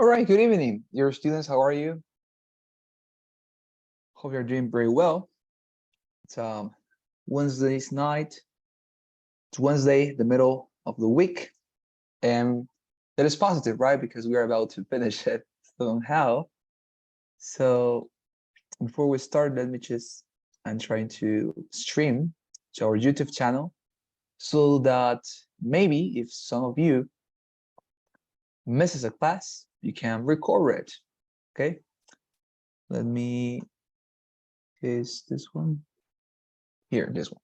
All right, good evening, dear students. How are you? Hope you're doing very well. It's Wednesday's night. It's Wednesday, the middle of the week, and that is positive, right? Because we are about to finish it somehow. So before we start, let me just I'm trying to stream to our YouTube channel so that maybe if some of you misses a class, you can record it. Okay. Let me is this one here, this one.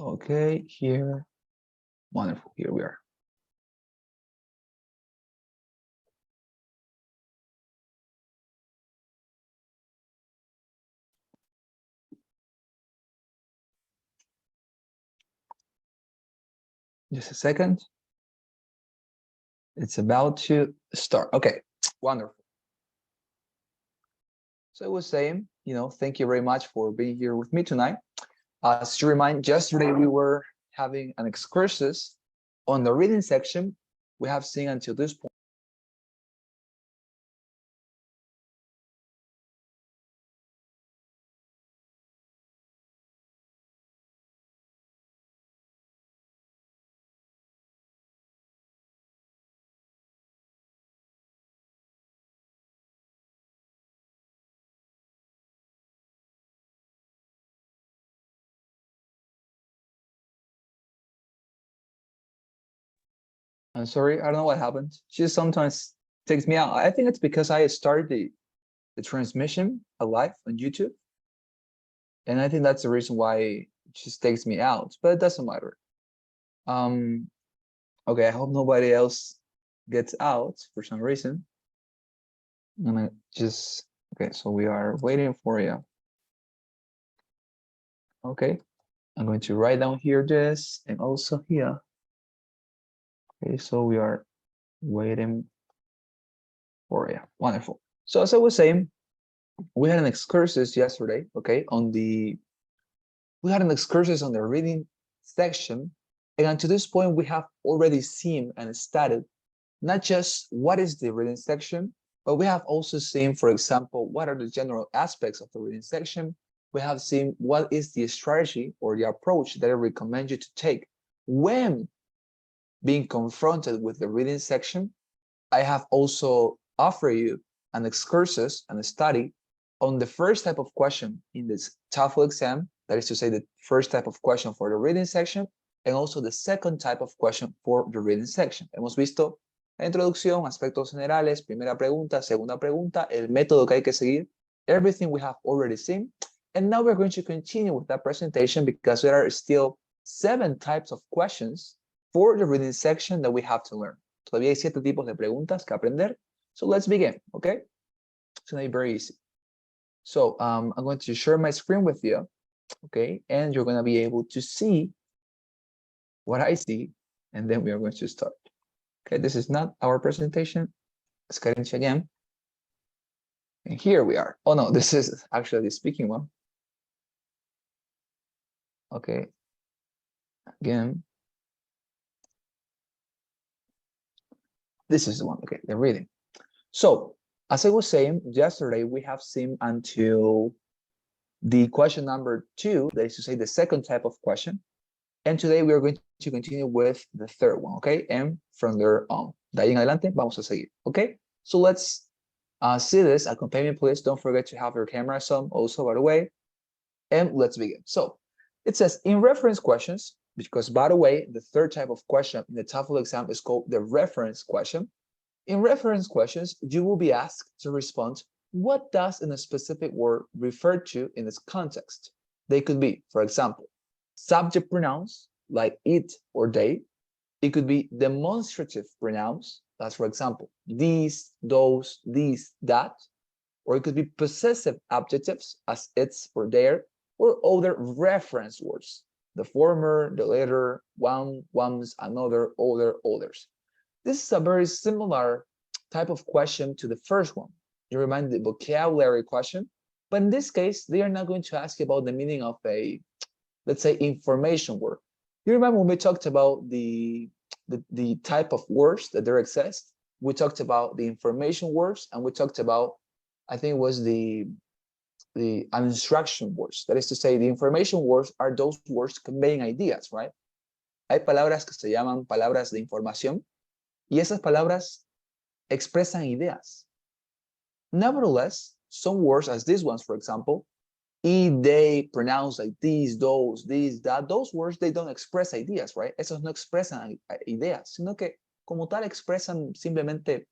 Okay, here. Wonderful. Here we are. Just a second. It's about to start. Okay, wonderful. So I was saying, thank you very much for being here with me tonight. As to remind, yesterday we were having an excursus on the reading section. We have seen until this point. I'm sorry, I don't know what happened. She sometimes takes me out. I think it's because I started the transmission live on YouTube. And I think that's the reason why it just takes me out, but it doesn't matter. Okay, I hope nobody else gets out for some reason. I'm gonna just, okay, so we are waiting for you. Okay, I'm going to write down here this and also here. Okay, so we are waiting for you. Wonderful. So as I was saying, we had an excursus yesterday, okay, we had an excursus on the reading section. And to this point, we have already seen and studied not just what is the reading section, but we have also seen, for example, what are the general aspects of the reading section. We have seen what is the strategy or the approach that I recommend you to take when being confronted with the reading section. I have also offered you an excursus and a study on the first type of question in this TOEFL exam, that is to say the first type of question for the reading section, and also the second type of question for the reading section. Hemos visto la introducción, aspectos generales, primera pregunta, segunda pregunta, el método que hay que seguir, everything we have already seen. And now we're going to continue with that presentation because there are still 7 types of questions for the reading section that we have to learn. Todavía hay 7 tipos de preguntas que aprender. So let's begin, okay? It's going to be very easy. So I'm going to share my screen with you, okay? And you're going to be able to see what I see, and then we are going to start. Okay, this is not our presentation. Let's get into again. And here we are. Oh no, this is actually the speaking one. Okay, again. This is the one, okay, the reading. So, as I was saying, yesterday we have seen until the question number 2, that is to say the second type of question. And today we are going to continue with the third one, okay? And from there on, de ahí en adelante, vamos a seguir, okay? So let's see this. Accompany me, please. Don't forget to have your cameras on also, by the way. And let's begin. So it says in reference questions, because by the way, the third type of question in the TOEFL exam is called the reference question. In reference questions, you will be asked to respond, what does in a specific word refer to in its context? They could be, for example, subject pronouns like it or they. It could be demonstrative pronouns, that's for example, these, those, these, that. Or it could be possessive adjectives as it's or there, or other reference words, the former, the latter, one, ones, another, other, others. This is a very similar type of question to the first one. You remind the vocabulary question, but in this case, they are not going to ask you about the meaning of a, let's say, information word. You remember when we talked about the the type of words that there exist. We talked about the information words, and we talked about, I think it was the instruction words. That is to say, the information words are those words conveying ideas, right? Hay palabras que se llaman palabras de información, y esas palabras expresan ideas. Nevertheless, some words, as these ones, for example, they pronounce like these, those, these, that, those words, they don't express ideas, right? Esos no expresan ideas, sino que como tal expresan simplemente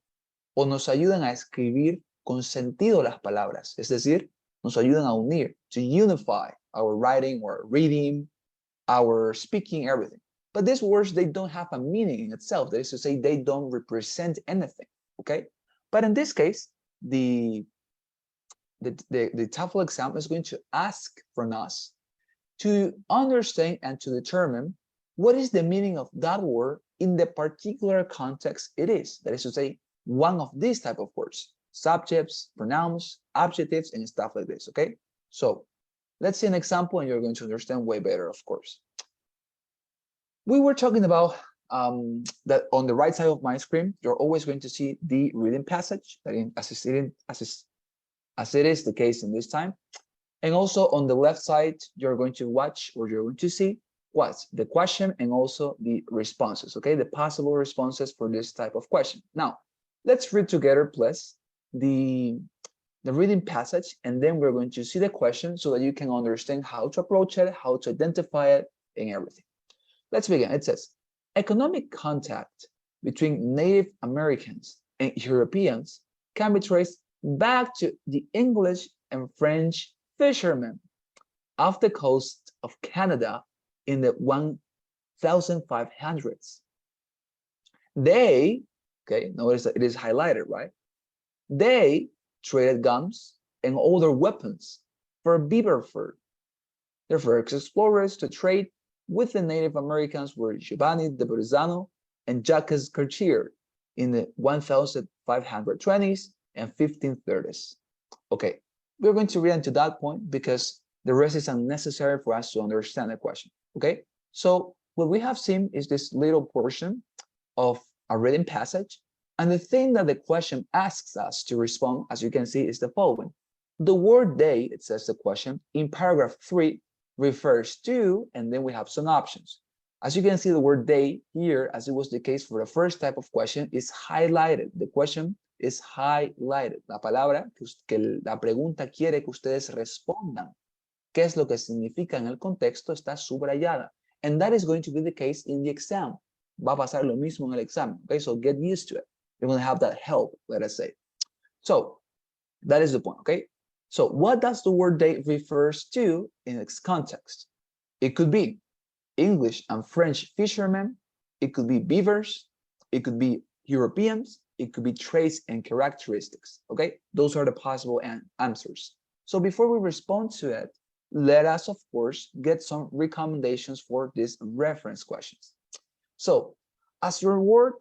o nos ayudan a escribir con sentido las palabras, es decir, nos ayudan a unir, to unify our writing or reading, our speaking, everything. But these words, they don't have a meaning in itself. That is to say, they don't represent anything, okay? But in this case, the TOEFL exam is going to ask from us to understand and to determine what is the meaning of that word in the particular context it is. That is to say, one of these type of words, subjects, pronouns, adjectives, and stuff like this, okay? So let's see an example and you're going to understand way better, of course. We were talking about that on the right side of my screen, you're always going to see the reading passage, that as it is the case in this time. And also on the left side, you're going to watch or you're going to see what's the question and also the responses, okay? The possible responses for this type of question. Now, let's read together, please, the reading passage, and then we're going to see the question so that you can understand how to approach it, how to identify it, and everything. Let's begin. It says, economic contact between Native Americans and Europeans can be traced back to the English and French fishermen off the coast of Canada in the 1500s. They, okay, notice that it is highlighted, right? They traded guns and other weapons for beaver fur. Their first explorers to trade with the Native Americans were Giovanni de Verrazano and Jacques Cartier in the 1520s and 1530s. Okay, we're going to read into that point because the rest is unnecessary for us to understand the question. Okay, so what we have seen is this little portion of a reading passage, and the thing that the question asks us to respond, as you can see, is the following. The word they, it says the question, in paragraph 3 refers to, and then we have some options. As you can see, the word they here, as it was the case for the first type of question, is highlighted. The question is highlighted. La palabra que la pregunta quiere que ustedes respondan. ¿Qué es lo que significa en el contexto? Está subrayada. And that is going to be the case in the exam. Va a pasar lo mismo en el examen. Okay, so get used to it. You're going to have that help, let us say. So that is the point, okay? So what does the word they refers to in its context? It could be English and French fishermen. It could be beavers. It could be Europeans. It could be traits and characteristics, okay? Those are the possible answers. So before we respond to it, let us, of course, get some recommendations for these reference questions. So as your word,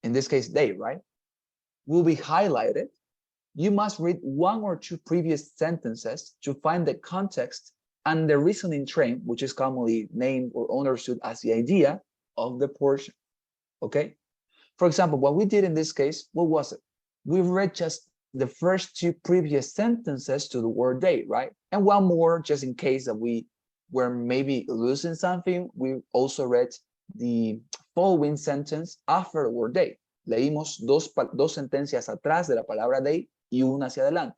in this case, they, right, will be highlighted, you must read one or two previous sentences to find the context and the reasoning train, which is commonly named or understood as the idea of the portion, okay? For example, what we did in this case, what was it? We read just the first two previous sentences to the word they, right? And one more, just in case that we were maybe losing something, we also read the following sentence after the word they. Leímos dos sentencias atrás de la palabra they y una hacia adelante.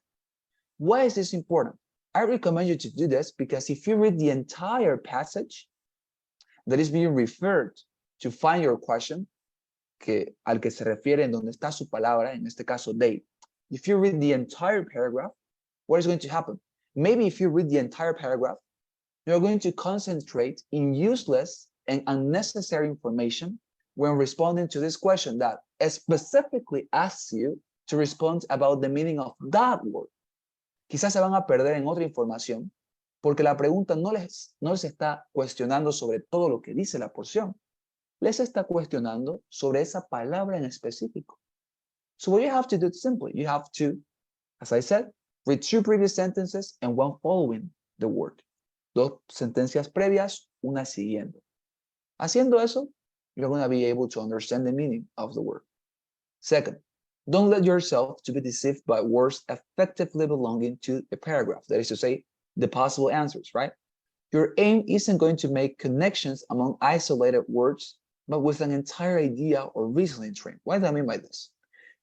Why is this important? I recommend you to do this because if you read the entire passage that is being referred to find your question, al que se refiere en donde está su palabra, en este caso they, if you read the entire paragraph, what is going to happen? Maybe if you read the entire paragraph, you're going to concentrate in useless and unnecessary information when responding to this question that specifically asks you to respond about the meaning of that word. Quizás se van a perder en otra información porque la pregunta no les está cuestionando sobre todo lo que dice la porción. Les está cuestionando sobre esa palabra en específico. So what you have to do is simply, you have to, as I said, read two previous sentences and one following the word. Dos sentencias previas, una siguiente. Haciendo eso, you're going to be able to understand the meaning of the word. Second, don't let yourself to be deceived by words effectively belonging to a paragraph. That is to say, the possible answers, right? Your aim isn't going to make connections among isolated words, but with an entire idea or reasoning train. What do I mean by this?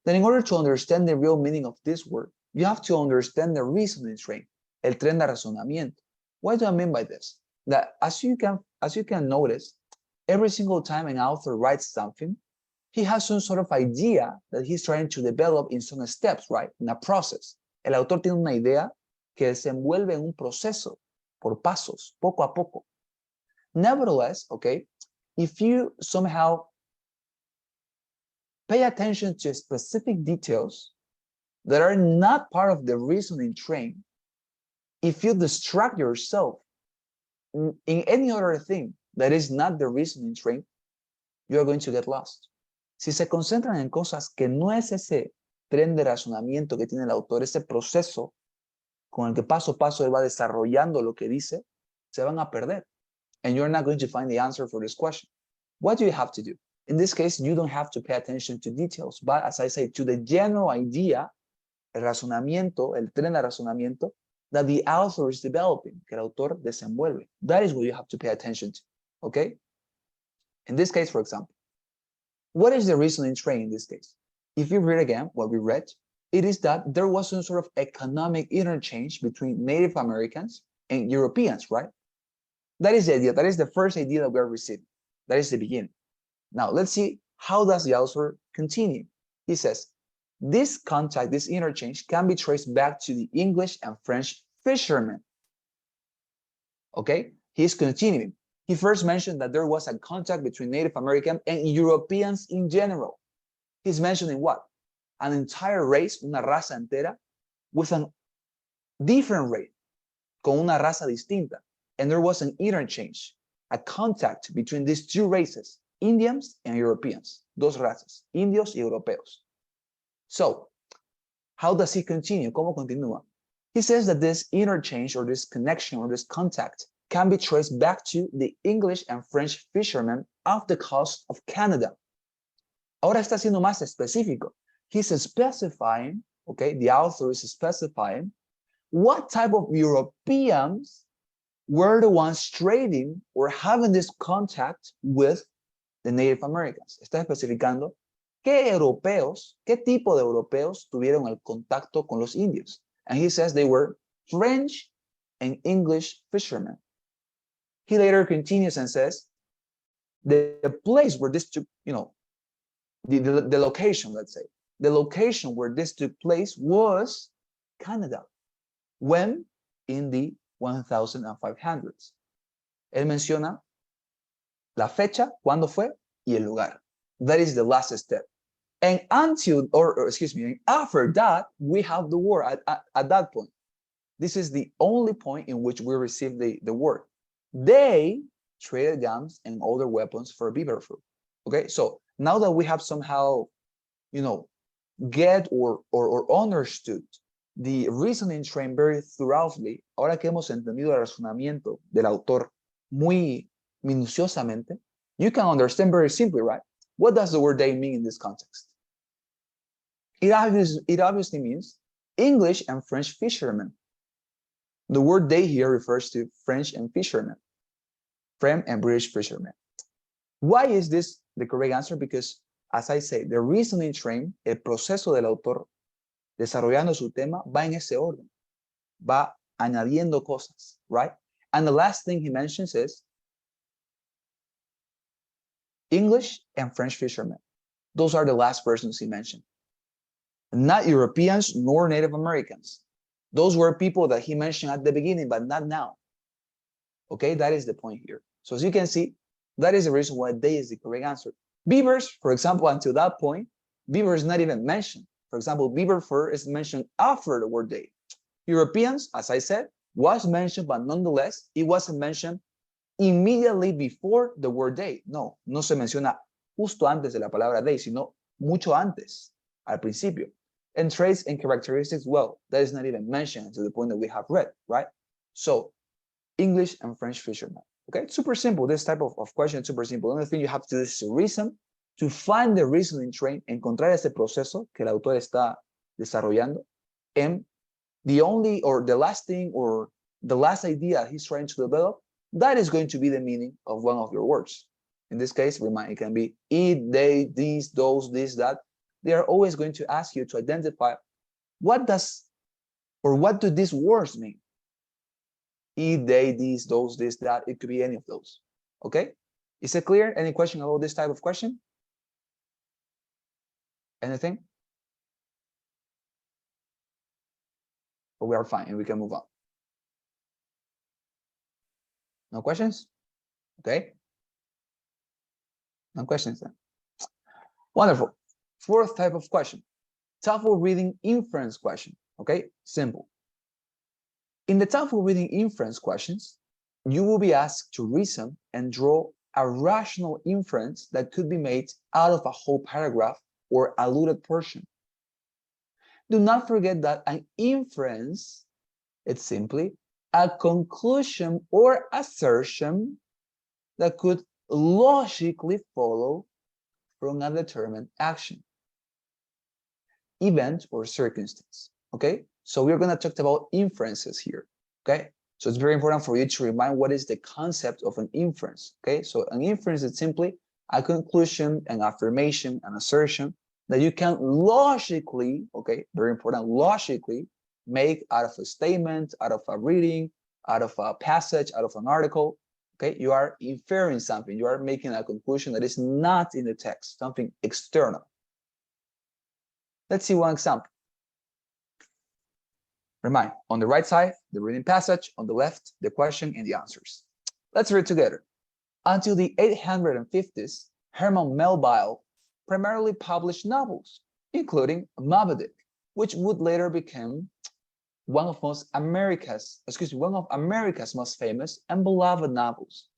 That in order to understand the real meaning of this word, you have to understand the reasoning train, el tren de razonamiento. What do I mean by this? That as you can notice, every single time an author writes something, he has some sort of idea that he's trying to develop in some steps, right? In a process. El autor tiene una idea que desenvuelve en un proceso, por pasos, poco a poco. Nevertheless, okay, if you somehow pay attention to specific details that are not part of the reasoning train, if you distract yourself in any other thing that is not the reasoning train, you are going to get lost. Si se concentran en cosas que no es ese tren de razonamiento que tiene el autor, ese proceso con el que paso a paso él va desarrollando lo que dice, se van a perder. And you're not going to find the answer for this question. What do you have to do? In this case, you don't have to pay attention to details, but as I say, to the general idea, el razonamiento, el tren de razonamiento, that the author is developing, que el autor desenvuelve. That is what you have to pay attention to, okay? In this case, for example, what is the reasoning train in this case? If you read again what we read, it is that there was some sort of economic interchange between Native Americans and Europeans, right? That is the idea. That is the first idea that we are receiving. That is the beginning. Now, let's see how does the author continue. He says, this contact, this interchange can be traced back to the English and French fishermen. Okay, he's continuing. He first mentioned that there was a contact between Native American and Europeans in general. He's mentioning what? An entire race, una raza entera, with a different race, con una raza distinta. And there was an interchange, a contact between these two races, Indians and Europeans, dos razas, indios y europeos. So, how does he continue? ¿Cómo continúa? He says that this interchange or this connection or this contact can be traced back to the English and French fishermen off the coast of Canada. Ahora está siendo más específico. He's specifying, okay, the author is specifying what type of Europeans were the ones trading or having this contact with the Native Americans. Está especificando qué europeos, qué tipo de europeos tuvieron el contacto con los indios. And he says they were French and English fishermen. He later continues and says the place where this took, the location, let's say, the location where this took place was Canada. When? In the 1500s. Él menciona la fecha, cuándo fue, y el lugar. That is the last step. And until, or excuse me, after that, we have the word at that point. This is the only point in which we receive the word. They traded guns and other weapons for beaver fruit. Okay, so now that we have somehow, get or understood the reasoning train very thoroughly, ahora que hemos entendido el razonamiento del autor muy minuciosamente, you can understand very simply, right? What does the word they mean in this context? It obviously means English and French fishermen. The word they here refers to French and fishermen, French and British fishermen. Why is this the correct answer? Because, as I say, the reasoning train, el proceso del autor desarrollando su tema, va en ese orden. Va añadiendo cosas, right? And the last thing he mentions is English and French fishermen. Those are the last persons he mentioned. Not Europeans nor Native Americans. Those were people that he mentioned at the beginning, but not now. Okay, that is the point here. So as you can see, that is the reason why they is the correct answer. Beavers, for example, until that point, beaver is not even mentioned. For example, beaver fur is mentioned after the word they. Europeans, as I said, was mentioned, but nonetheless, it wasn't mentioned immediately before the word they. No, no se menciona justo antes de la palabra they, sino mucho antes, al principio. And traits and characteristics, well, that is not even mentioned to the point that we have read, right? So, English and French fishermen. Okay, it's super simple. This type of question is super simple. The only thing you have to do is to reason, to find the reasoning train, encontrar ese proceso que el autor está desarrollando, and the only or the last thing or the last idea he's trying to develop, that is going to be the meaning of one of your words. In this case, it can be it, they, these, those, this, that. They are always going to ask you to identify what do these words mean? It, they, these, those, this, that. It could be any of those. Okay? Is it clear? Any question about this type of question? Anything? Or we are fine and we can move on. No questions? Okay. No questions then. Wonderful. Fourth type of question. TOEFL reading inference question. Okay, simple. In the TOEFL reading inference questions, you will be asked to reason and draw a rational inference that could be made out of a whole paragraph or alluded portion. Do not forget that an inference, it's simply a conclusion or assertion that could logically follow from a determined action, event, or circumstance. Okay, so we're going to talk about inferences here. Okay, so it's very important for you to remind what is the concept of an inference. Okay, so an inference is simply a conclusion, an affirmation, an assertion that you can logically, okay, very important, logically make out of a statement, out of a reading, out of a passage, out of an article. Okay, you are inferring something. You are making a conclusion that is not in the text, something external. Let's see one example. Remind, on the right side, the reading passage, on the left, the question and the answers. Let's read together. Until the 1850s, Herman Melville primarily published novels, including Moby Dick, which would later become one of America's most famous and beloved novels.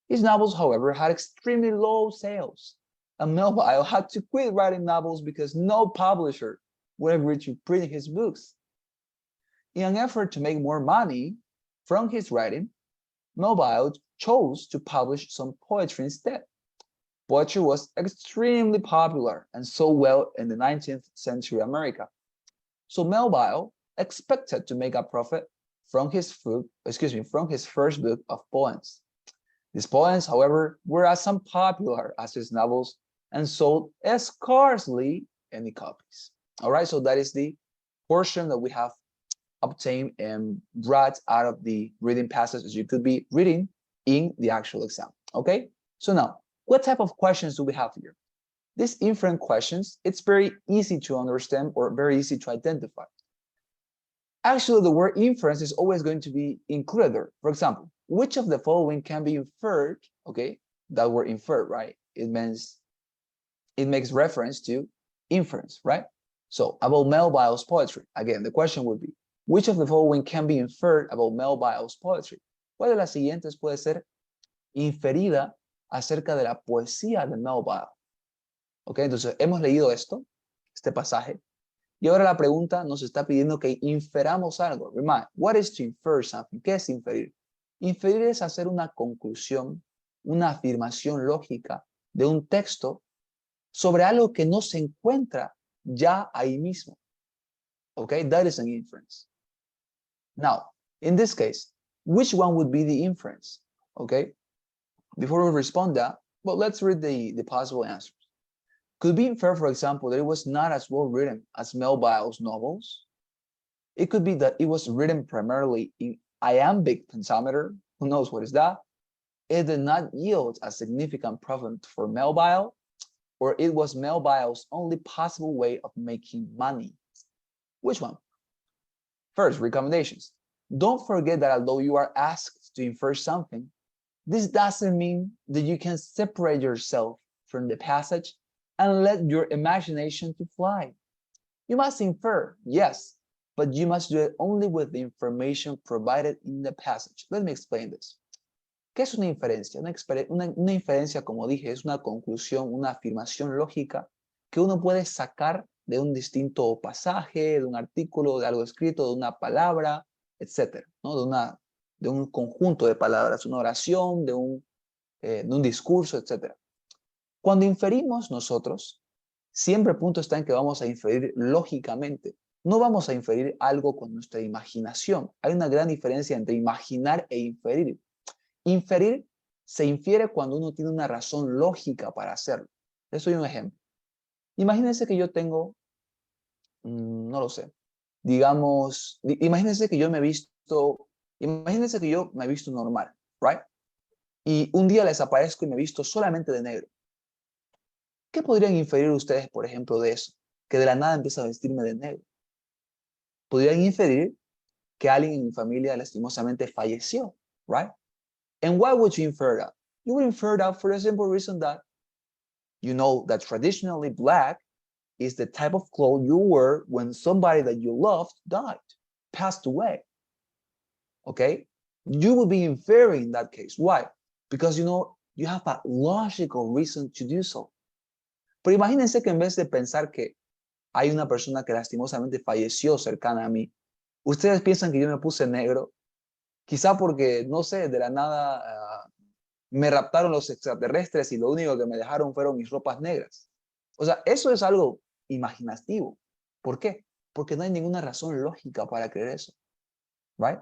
His novels, however, had extremely low sales, and Melville had to quit writing novels because no publisher would agree to print his books. In an effort to make more money from his writing, Melville chose to publish some poetry instead. Poetry was extremely popular and sold well in the 19th century America. So Melville expected to make a profit from his first book of poems. These poems, however, were as unpopular as his novels and sold scarcely any copies. All right, so that is the portion that we have obtained and brought out of the reading passages you could be reading in the actual exam. Okay, so now, what type of questions do we have here? These inference questions, it's very easy to understand or very easy to identify. Actually, the word inference is always going to be included there. For example, which of the following can be inferred? Okay, that word inferred, right? It makes reference to inference, right? So about Melville's poetry, again, the question would be, which of the following can be inferred about Melville's poetry? ¿Cuál de las siguientes puede ser inferida acerca de la poesía de Melville? Ok, entonces hemos leído este pasaje, y ahora la pregunta nos está pidiendo que inferamos algo. Remind, what is to infer something? ¿Qué es inferir? Inferir es hacer una conclusión, una afirmación lógica de un texto sobre algo que no se encuentra ya ahí mismo. Okay, that is an inference. Now, in this case, which one would be the inference? Okay, before we respond that, well, let's read the possible answers. Could be inferred, for example, that it was not as well written as Melville's novels. It could be that it was written primarily in iambic pentameter. Who knows what is that? It did not yield a significant profit for Melville, or it was Melville's only possible way of making money. Which one? First, recommendations. Don't forget that although you are asked to infer something, this doesn't mean that you can separate yourself from the passage and let your imagination to fly. You must infer, yes, but you must do it only with the information provided in the passage. Let me explain this. ¿Qué es una inferencia? Una inferencia, como dije, es una conclusión, una afirmación lógica que uno puede sacar de un distinto pasaje, de un artículo, de algo escrito, de una palabra, etcétera, ¿no? de un conjunto de palabras, una oración, de un discurso, etc. Cuando inferimos nosotros, siempre el punto está en que vamos a inferir lógicamente. No vamos a inferir algo con nuestra imaginación. Hay una gran diferencia entre imaginar e inferir. Inferir se infiere cuando uno tiene una razón lógica para hacerlo. Les doy un ejemplo. Imagínense que yo tengo, no lo sé, digamos, imagínense que yo me he visto, imagínense que yo me he visto normal, right? Y un día les aparezco y me he visto solamente de negro. ¿Qué podrían inferir ustedes, por ejemplo, de eso? Que de la nada empieza a vestirme de negro. Podrían inferir que alguien en mi familia lastimosamente falleció, right? And why would you infer that? You would infer that for the simple reason that you know that traditionally black is the type of clothes you wear when somebody that you loved died, passed away. Okay? You would be inferring in that case. Why? Because you know you have a logical reason to do so. Pero imagínense que en vez de pensar que hay una persona que lastimosamente falleció cercana a mí, ustedes piensan que yo me puse negro, quizá porque, no sé, de la nada me raptaron los extraterrestres y lo único que me dejaron fueron mis ropas negras. O sea, eso es algo imaginativo. ¿Por qué? Porque no hay ninguna razón lógica para creer eso. Right?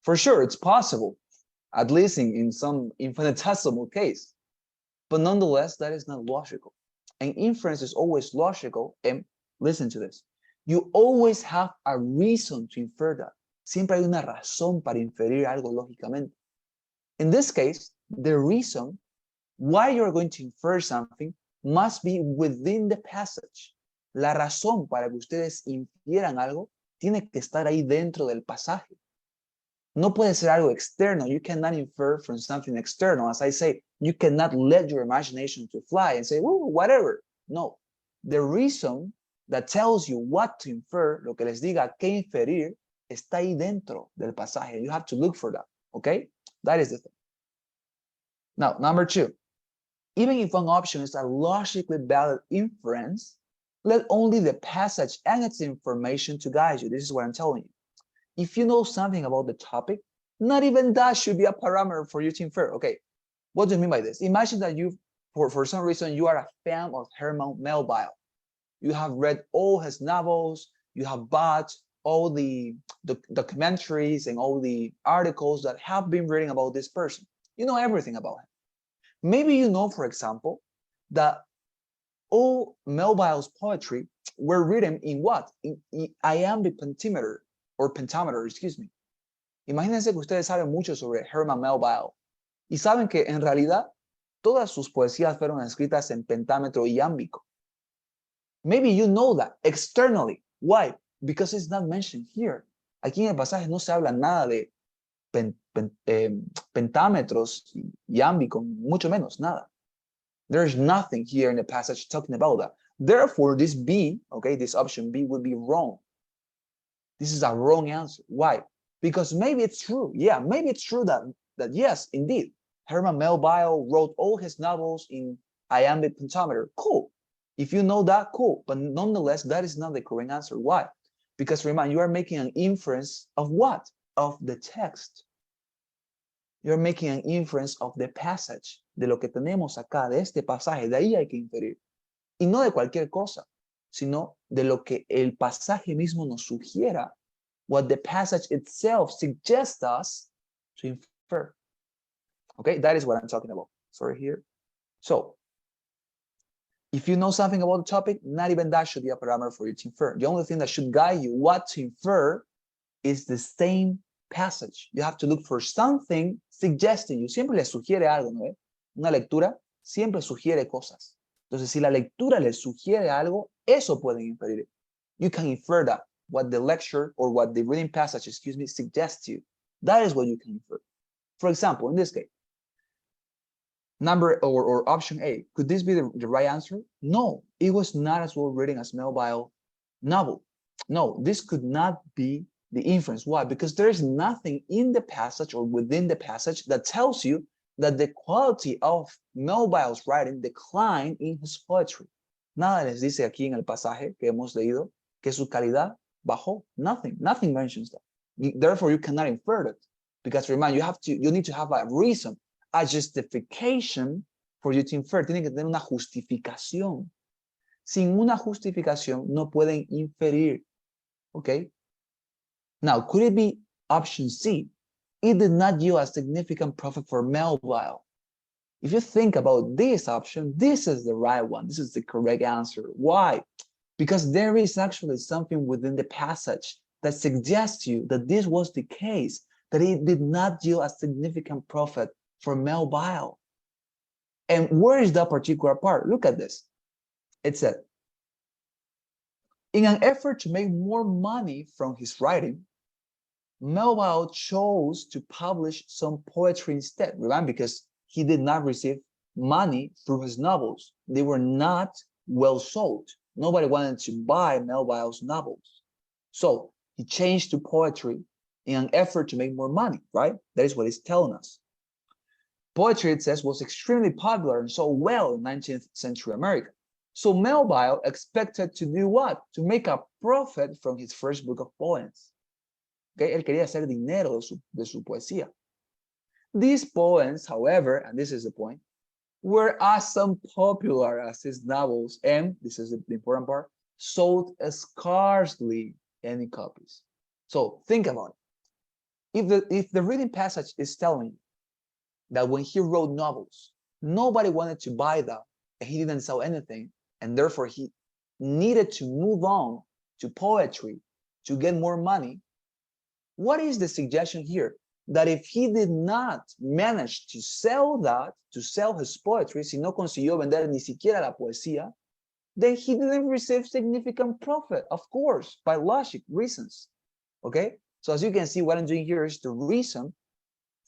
For sure, it's possible, at least in some infinitesimal case. But nonetheless, that is not logical. And inference is always logical. And listen to this. You always have a reason to infer that. Siempre hay una razón para inferir algo lógicamente. In this case, the reason why you're going to infer something must be within the passage. La razón para que ustedes infieran algo tiene que estar ahí dentro del pasaje. No puede ser algo externo. You cannot infer from something external. As I say, you cannot let your imagination to fly and say, oh, whatever. No. The reason that tells you what to infer, lo que les diga qué inferir, está ahí dentro del pasaje. You have to look for that. Okay? That is the thing. Now, number 2. Even if one option is a logically valid inference, let only the passage and its information to guide you. This is what I'm telling you. If you know something about the topic, not even that should be a parameter for you to infer. Okay, what do you mean by this? Imagine that you, for some reason, you are a fan of Herman Melville. You have read all his novels, you have bought all the documentaries and all the articles that have been written about this person. You know everything about him. Maybe you know, for example, that all Melville's poetry were written in what? In iambic pentameter, or pentameter, excuse me. Imagínense que ustedes saben mucho sobre Herman Melville y saben que en realidad todas sus poesías fueron escritas en pentámetro iámbico. Maybe you know that externally. Why? Because it's not mentioned here. Aquí en el pasaje no se habla nada de pentámetros iámbicos, mucho menos, nada. There's nothing here in the passage talking about that. Therefore, this B, okay, this option B would be wrong. This is a wrong answer. Why? Because maybe it's true. Yeah, maybe it's true that yes, indeed, Herman Melville wrote all his novels in iambic pentameter. Cool. If you know that, cool. But nonetheless, that is not the correct answer. Why? Because remember, you are making an inference of what? Of the text. You're making an inference of the passage, de lo que tenemos acá, de este pasaje, de ahí hay que inferir. Y no de cualquier cosa, sino de lo que el pasaje mismo nos sugiera, what the passage itself suggests us to infer. Okay, that is what I'm talking about. Sorry here. So, if you know something about the topic, not even that should be a parameter for you to infer. The only thing that should guide you what to infer is the same passage. You have to look for something suggesting you. Siempre le sugiere algo, ¿no? Una lectura siempre sugiere cosas. Entonces, si la lectura le sugiere algo, eso pueden inferir. You can infer that, what the lecture or what the reading passage, excuse me, suggests you. That is what you can infer. For example, in this case, number or option A, could this be the right answer? No, it was not as well written as Melville novel. No, this could not be the inference. Why? Because there is nothing in the passage or within the passage that tells you that the quality of Melville's writing declined in his poetry. Nada les dice aquí en el pasaje que hemos leído que su calidad bajó. Nothing mentions that. Therefore, you cannot infer it. Because remember, you need to have a reason, a justification for you to infer. Tiene que tener una justificación. Sin una justificación no pueden inferir. Okay? Now, could it be option C? It did not yield a significant profit for Melville. If you think about this option, this is the right one. This is the correct answer. Why? Because there is actually something within the passage that suggests to you that this was the case, that it did not yield a significant profit for Melville. And where is that particular part? Look at this. It said, in an effort to make more money from his writing, Melville chose to publish some poetry instead. Remember, because he did not receive money through his novels. They were not well sold. Nobody wanted to buy Melville's novels. So he changed to poetry in an effort to make more money, right? That is what he's telling us. Poetry, it says, was extremely popular and sold well in 19th century America. So Melville expected to do what? To make a profit from his first book of poems. Okay? Él quería hacer dinero de su poesía. These poems, however, and this is the point, were as unpopular as his novels, and this is the important part, sold scarcely any copies. So think about it. If the reading passage is telling you that when he wrote novels, nobody wanted to buy them, and he didn't sell anything, and therefore he needed to move on to poetry to get more money, what is the suggestion here? That if he did not manage to sell his poetry, si no consiguió vender ni siquiera la poesía, then he didn't receive significant profit, of course, by logic reasons. Okay? So as you can see, what I'm doing here is to reason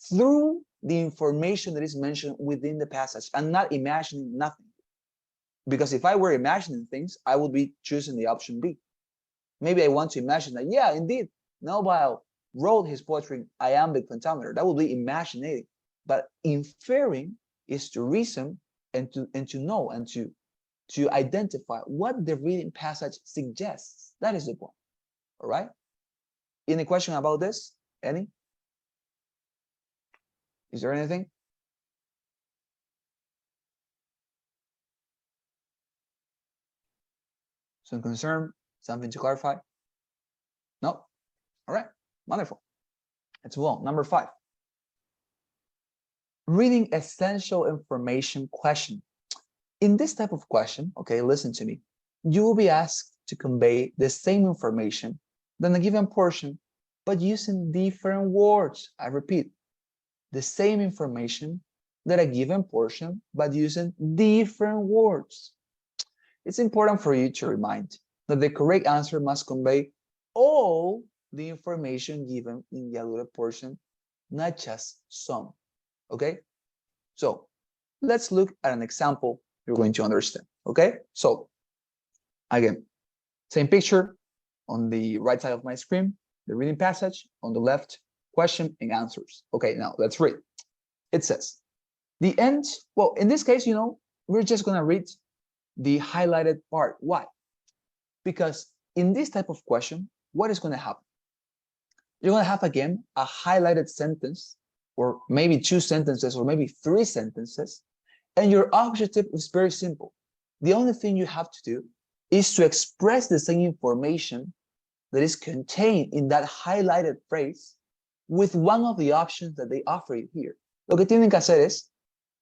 through the information that is mentioned within the passage and not imagining nothing. Because if I were imagining things, I would be choosing the option B. Maybe I want to imagine that, yeah, indeed, Melville wrote his poetry in iambic pentameter. That would be imaginating. But inferring is to reason and to know and to identify what the reading passage suggests. That is the point. All right? Any question about this? Any? Is there anything? Some concern? Something to clarify? No? All right. Wonderful. Let's move on. Number 5. Reading essential information question. In this type of question, okay, listen to me. You will be asked to convey the same information than a given portion, but using different words. I repeat, the same information that a given portion, but using different words. It's important for you to remind that the correct answer must convey all the information given in the alluded portion, not just some. Okay? So let's look at an example you're going to understand. Okay? So again, same picture on the right side of my screen, the reading passage, on the left, question and answers. Okay, now let's read. It says, the end, well, in this case, we're just going to read the highlighted part. Why? Because in this type of question, what is going to happen? You're going to have, again, a highlighted sentence, or maybe 2 sentences, or maybe 3 sentences, and your objective is very simple. The only thing you have to do is to express the same information that is contained in that highlighted phrase with one of the options that they offer you here. Lo que tienen que hacer es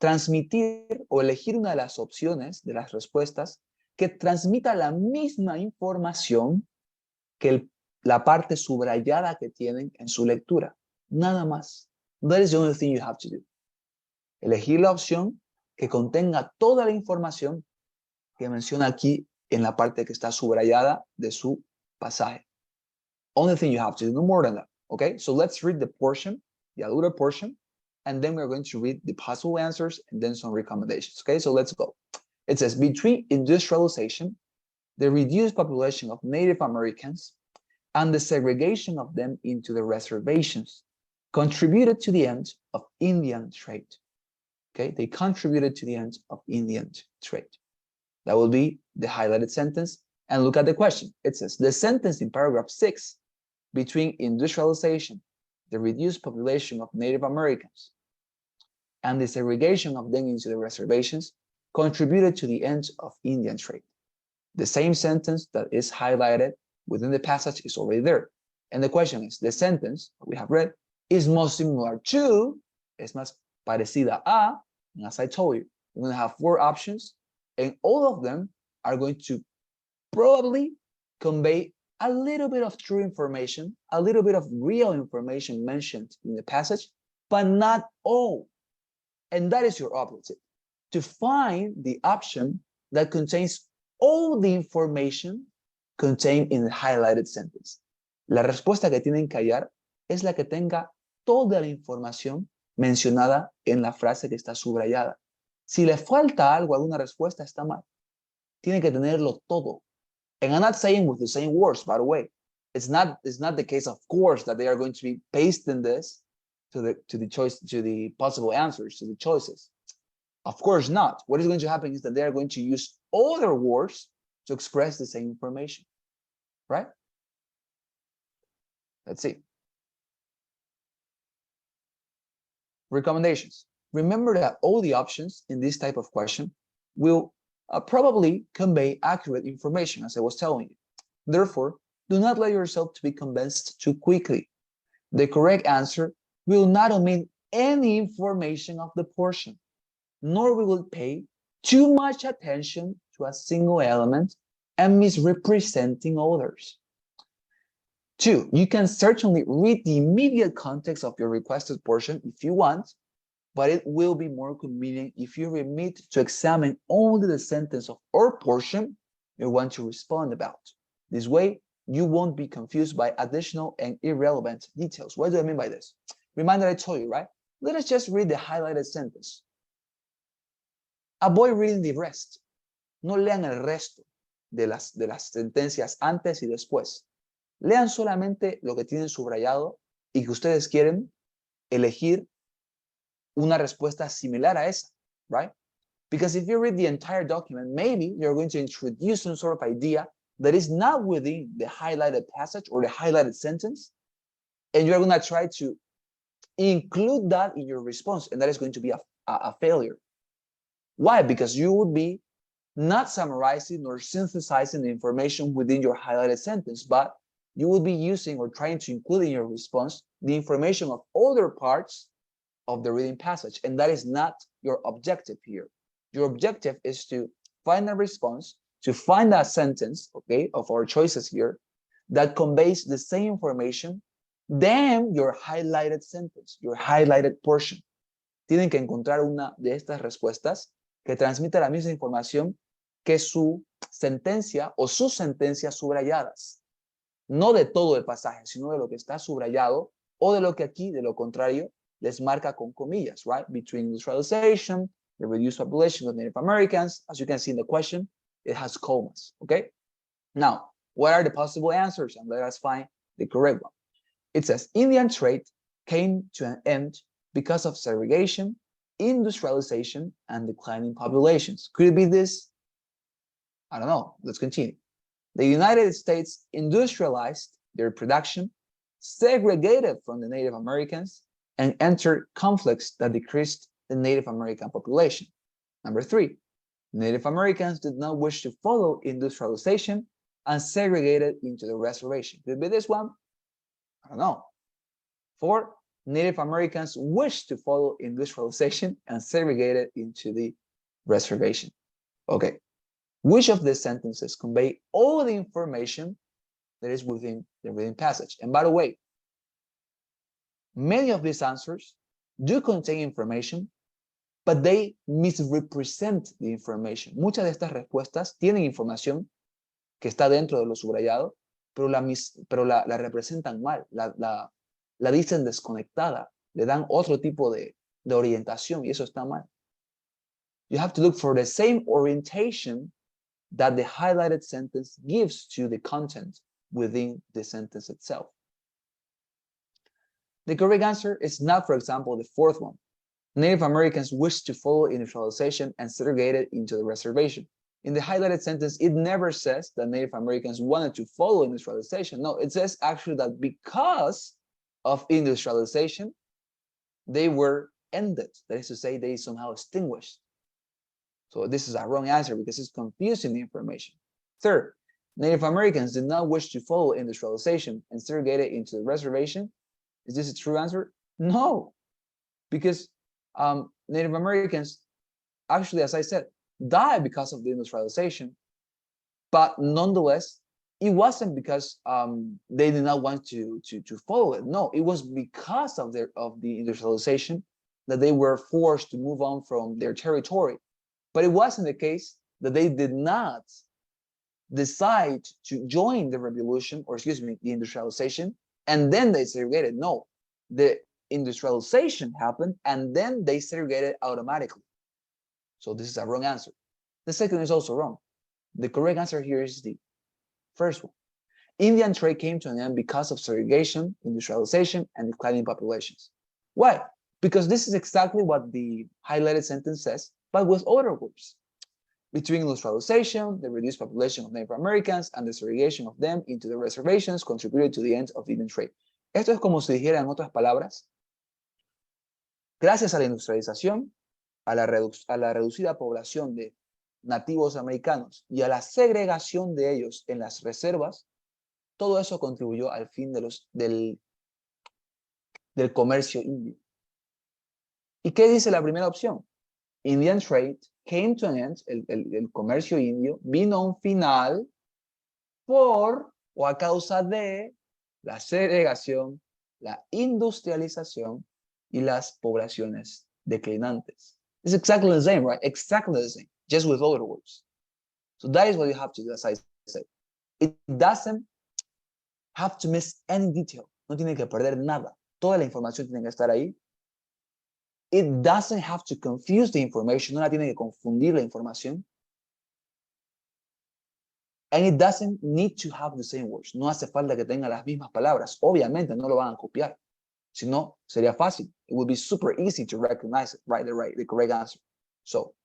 transmitir o elegir una de las opciones de las respuestas que transmita la misma información que la parte subrayada que tienen en su lectura. Nada más. That is the only thing you have to do. Elegir la opción que contenga toda la información que menciona aquí en la parte que está subrayada de su pasaje. Only thing you have to do, no more than that. Okay, so let's read the portion, the alluded portion, and then we're going to read the possible answers and then some recommendations. Okay, so let's go. It says, between industrialization, the reduced population of Native Americans, and the segregation of them into the reservations contributed to the end of Indian trade. Okay, they contributed to the end of Indian trade. That will be the highlighted sentence. And look at the question. It says, the sentence in paragraph 6, between industrialization, the reduced population of Native Americans and the segregation of them into the reservations contributed to the end of Indian trade. The same sentence that is highlighted within the passage is already there. And the question is, the sentence we have read is most similar to, es más parecida a, and as I told you, we're going to have 4 options, and all of them are going to probably convey a little bit of true information, a little bit of real information mentioned in the passage, but not all. And that is your objective, to find the option that contains all the information contained in the highlighted sentence. La respuesta que tienen que hallar es la que tenga toda la información mencionada en la frase que está subrayada. Si le falta algo, alguna respuesta, está mal. Tiene que tenerlo todo. And I'm not saying with the same words, by the way. It's not the case, of course, that they are going to be pasting this to the possible answers, to the choices. Of course not. What is going to happen is that they are going to use other words to express the same information, right? Let's see. Recommendations. Remember that all the options in this type of question will probably convey accurate information, as I was telling you. Therefore, do not let yourself to be convinced too quickly. The correct answer will not omit any information of the portion, nor will it pay too much attention to a single element and misrepresenting others. 2, you can certainly read the immediate context of your requested portion if you want, but it will be more convenient if you remit to examine only the sentence of or portion you want to respond about. This way, you won't be confused by additional and irrelevant details. What do I mean by this? Remember that I told you, right? Let us just read the highlighted sentence. Avoid reading the rest. No lean el resto de las sentencias antes y después. Lean solamente lo que tienen subrayado y que ustedes quieren elegir una respuesta similar a esa, right? Because if you read the entire document, maybe you're going to introduce some sort of idea that is not within the highlighted passage or the highlighted sentence, and you're going to try to include that in your response, and that is going to be a failure. Why? Because you would be not summarizing or synthesizing the information within your highlighted sentence, but you will be using or trying to include in your response the information of other parts of the reading passage, and that is not your objective here. Your objective is to find a response, to find a sentence, okay, of our choices here that conveys the same information than your highlighted sentence, your highlighted portion. Tienen que encontrar una de estas respuestas que transmita la misma información que su sentencia o sus sentencias subrayadas. No de todo el pasaje, sino de lo que está subrayado o de lo que aquí, de lo contrario, les marca con comillas, right? Between industrialization, the reduced population of Native Americans, as you can see in the question, it has commas, okay? Now, what are the possible answers? And let us find the correct one. It says, Indian trade came to an end because of segregation, industrialization, and declining populations. Could it be this? I don't know. Let's continue. The United States industrialized their production, segregated from the Native Americans, and entered conflicts that decreased the Native American population. Number 3, Native Americans did not wish to follow industrialization and segregated into the reservation. Could it be this one? I don't know. 4, Native Americans wished to follow industrialization and segregated into the reservation. Okay. Which of these sentences convey all the information that is within the reading passage? And by the way, many of these answers do contain information, but they misrepresent the information. Muchas de estas respuestas tienen información que está dentro de lo subrayado, pero la representan mal, la dicen desconectada, le dan otro tipo de orientación y eso está mal. You have to look for the same orientation that the highlighted sentence gives to the content within the sentence itself. The correct answer is not, for example, the 4th one. Native Americans wished to follow industrialization and segregated into the reservation. In the highlighted sentence, it never says that Native Americans wanted to follow industrialization. No, it says actually that because of industrialization, they were ended. That is to say, they somehow extinguished. So this is a wrong answer because it's confusing the information. Third, Native Americans did not wish to follow industrialization and segregated into the reservation. Is this a true answer? No, because Native Americans actually, as I said, died because of the industrialization, but nonetheless, it wasn't because they did not want to follow it. No, it was because of the industrialization that they were forced to move on from their territory. But it wasn't the case that they did not decide to join the revolution, or excuse me, the industrialization, and then they segregated. No, the industrialization happened and then they segregated automatically. So this is a wrong answer. The second is also wrong. The correct answer here is the first one. Indian trade came to an end because of segregation, industrialization, and declining populations. Why? Because this is exactly what the highlighted sentence says, but with other words. Between industrialization, the reduced population of Native Americans, and the segregation of them into the reservations contributed to the end of Indian trade. Esto es como si dijera, en otras palabras, gracias a la industrialización, a la reducida población de nativos americanos y a la segregación de ellos en las reservas, todo eso contribuyó al fin del comercio indio. ¿Y qué dice la primera opción? Indian trade came to an end, el comercio indio vino a un final por o a causa de la segregación, la industrialización y las poblaciones declinantes. It's exactly the same, right? Exactly the same, just with other words. So that is what you have to do, as I said. It doesn't have to miss any detail. No tiene que perder nada. Toda la información tiene que estar ahí. It doesn't have to confuse the information. No la tiene que confundir la información. And it doesn't need to have the same words. No hace falta que tenga las mismas palabras. Obviamente no lo van a copiar. Si no, sería fácil. It would be super easy to recognize it, right, the correct answer. So,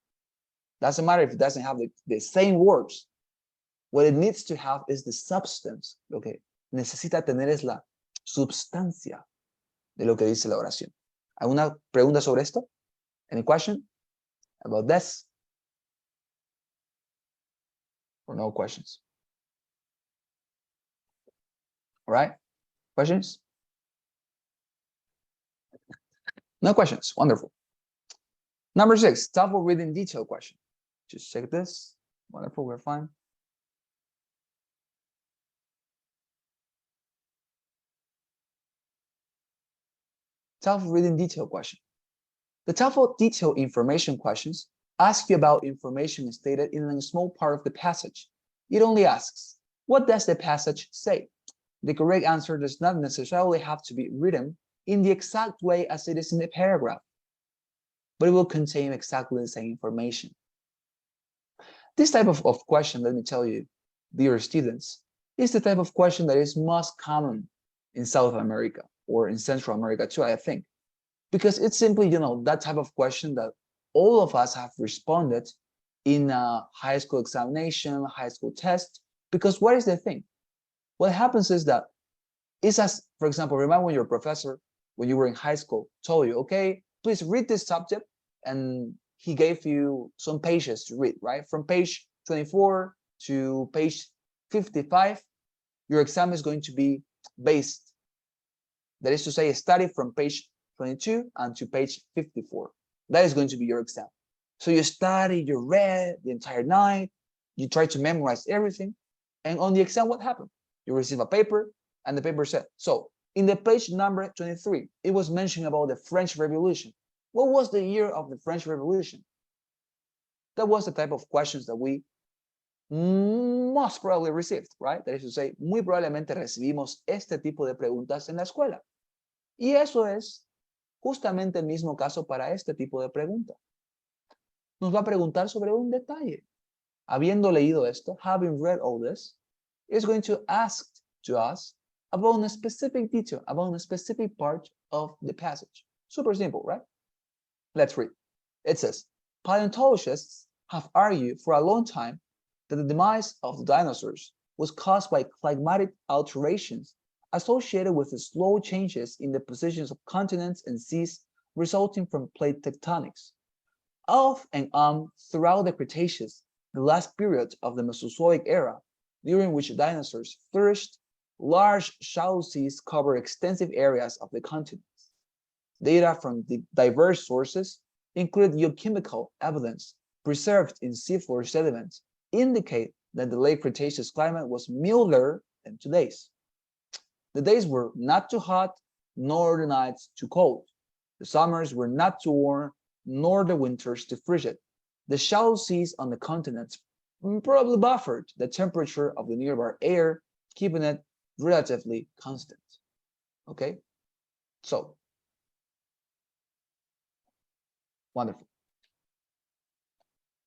doesn't matter if it doesn't have the same words. What it needs to have is the substance. Lo que necesita tener es la substancia de lo que dice la oración. ¿Alguna pregunta sobre esto? Any question about this? Or no questions? All right? Questions? No questions. Wonderful. Number 6, TOEFL reading detail question. Just check this. Wonderful, we're fine. TOEFL reading detail question. The TOEFL detail information questions ask you about information stated in a small part of the passage. It only asks, what does the passage say? The correct answer does not necessarily have to be written in the exact way as it is in the paragraph, but it will contain exactly the same information. This type of question, let me tell you, dear students, is the type of question that is most common in South America or in Central America too, I think, because it's simply, that type of question that all of us have responded in a high school examination, high school test, because what is the thing? What happens is that it's as, for example, remember when your professor, when you were in high school, told you, okay, please read this subject, and he gave you some pages to read, right? From page 24 to page 55, your exam is going to be based. That is to say, study from page 22 and to page 54. That is going to be your exam. So you study, you read the entire night, you try to memorize everything, and on the exam, what happened? You receive a paper, and the paper said, so in the page number 23, it was mentioned about the French Revolution. What was the year of the French Revolution? That was the type of questions that we most probably received, right? That is to say, muy probablemente recibimos este tipo de preguntas en la escuela. Y eso es justamente el mismo caso para este tipo de pregunta. Nos va a preguntar sobre un detalle. Habiendo leído esto, having read all this, it's going to ask to us about a specific detail, about a specific part of the passage. Super simple, right? Let's read. It says, paleontologists have argued for a long time that the demise of the dinosaurs was caused by climatic alterations associated with the slow changes in the positions of continents and seas resulting from plate tectonics. Off and on throughout the Cretaceous, the last period of the Mesozoic era, during which dinosaurs flourished, large shallow seas cover extensive areas of the continents. Data from diverse sources, including geochemical evidence preserved in seafloor sediments, indicate that the late Cretaceous climate was milder than today's. The days were not too hot, nor the nights too cold. The summers were not too warm, nor the winters too frigid. The shallow seas on the continents probably buffered the temperature of the nearby air, keeping it relatively constant. Okay, so wonderful.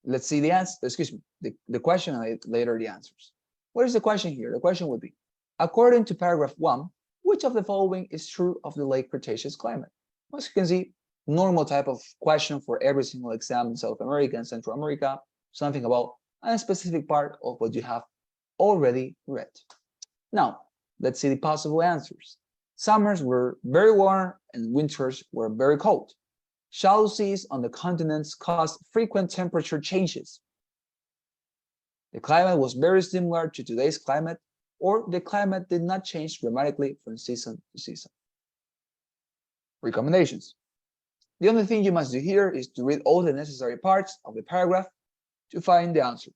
Let's see the answer. Excuse me, the question and later the answers. What is the question here? The question would be, according to paragraph 1, which of the following is true of the late Cretaceous climate? As you can see, normal type of question for every single exam in South America and Central America, something about a specific part of what you have already read. Now, let's see the possible answers. Summers were very warm and winters were very cold. Shallow seas on the continents caused frequent temperature changes. The climate was very similar to today's climate, or the climate did not change dramatically from season to season. Recommendations. The only thing you must do here is to read all the necessary parts of the paragraph to find the answer.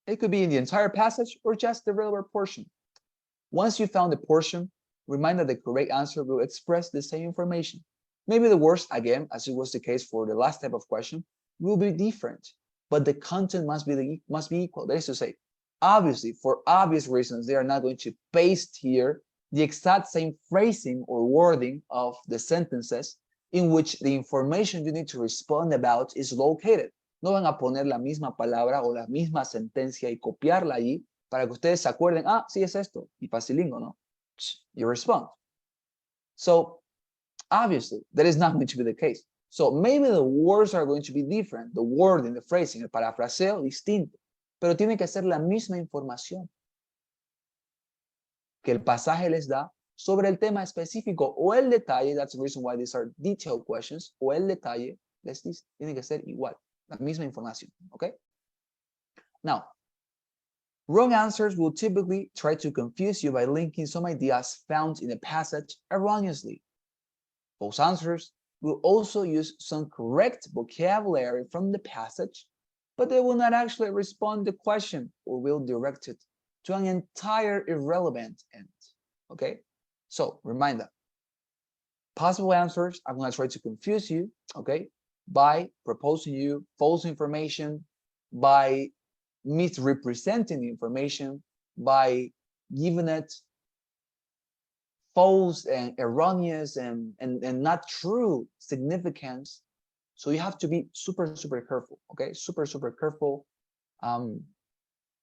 It could be in the entire passage or just the relevant portion. Once you found the portion, remind that the correct answer will express the same information. Maybe the words, again, as it was the case for the last type of question, will be different, but the content must be equal. That is to say, obviously, for obvious reasons, they are not going to paste here the exact same phrasing or wording of the sentences in which the information you need to respond about is located. No van a poner la misma palabra o la misma sentencia y copiarla allí para que ustedes se acuerden, ah, sí es esto, y facilingo, ¿no? You respond. So, obviously, that is not going to be the case. So maybe the words are going to be different, the wording, the phrasing, el parafraseo distinto, pero tiene que ser la misma información que el pasaje les da sobre el tema específico o el detalle. That's the reason why these are detailed questions. O el detalle les dice, tiene que ser igual, la misma información, okay? Now, wrong answers will typically try to confuse you by linking some ideas found in a passage erroneously. False answers will also use some correct vocabulary from the passage, but they will not actually respond to the question or will direct it to an entire irrelevant end. Okay? So, reminder, possible answers, I'm going to try to confuse you, okay, by proposing you false information, by misrepresenting the information, by giving it false and erroneous and not true significance. So you have to be super careful, okay? Super careful,